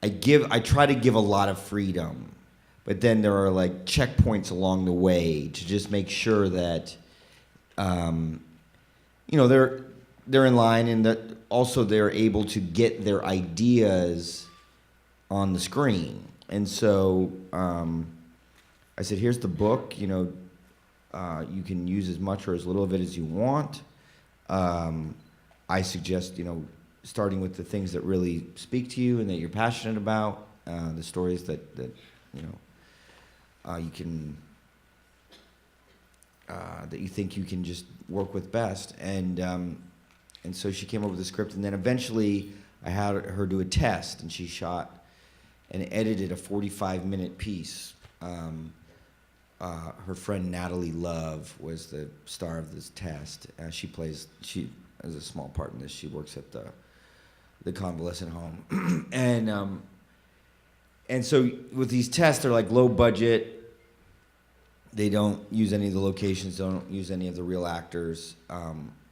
I try to give a lot of freedom, but then there are like checkpoints along the way to just make sure that, they're in line, and that also they're able to get their ideas on the screen. And so I said, here's the book. You can use as much or as little of it as you want. I suggest, starting with the things that really speak to you and that you're passionate about, the stories that you can that you think you can just work with best. And so she came up with a script, and then eventually I had her do a test, and she shot and edited a 45-minute piece. Her friend Natalie Love was the star of this test. She has a small part in this. She works at the convalescent home. And so with these tests, they're like low budget. They don't use any of the locations, don't use any of the real actors.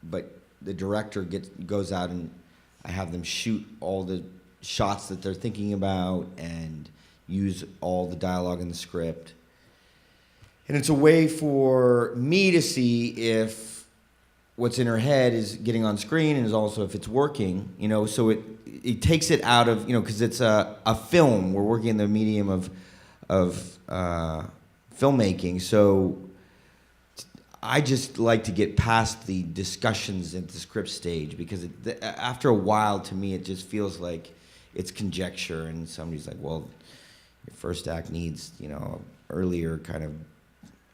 But the director goes out, and I have them shoot all the shots that they're thinking about and use all the dialogue in the script. And it's a way for me to see if what's in her head is getting on screen, and is also if it's working, so it takes it out of, because it's a film. We're working in the medium of filmmaking. So I just like to get past the discussions at the script stage, because after a while, to me, it just feels like it's conjecture, and somebody's like, well, your first act needs, earlier kind of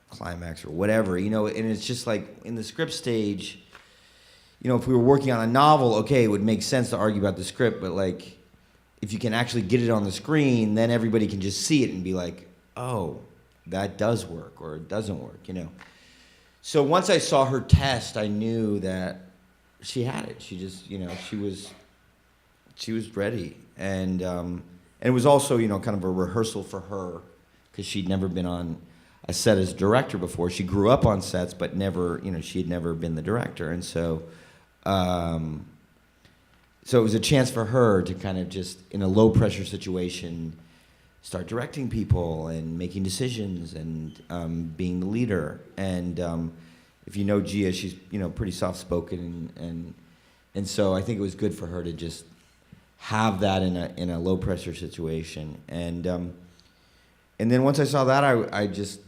climax or whatever, and it's just like in the script stage, if we were working on a novel, okay, it would make sense to argue about the script, but like if you can actually get it on the screen, then everybody can just see it and be like, oh, that does work, or it doesn't work, So once I saw her test, I knew that she had it. She just, she was ready, and it was also, kind of a rehearsal for her, because she'd never been on a set as director before. She grew up on sets, but never, she had never been the director, and so it was a chance for her to kind of just, in a low pressure situation, start directing people and making decisions and being the leader. And if you know Gia, she's pretty soft spoken, and so I think it was good for her to just have that in a low pressure situation. And then once I saw that, I just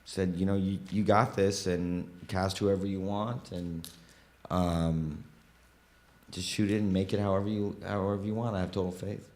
said, you got this, and cast whoever you want, and just shoot it and make it however you want. I have total faith.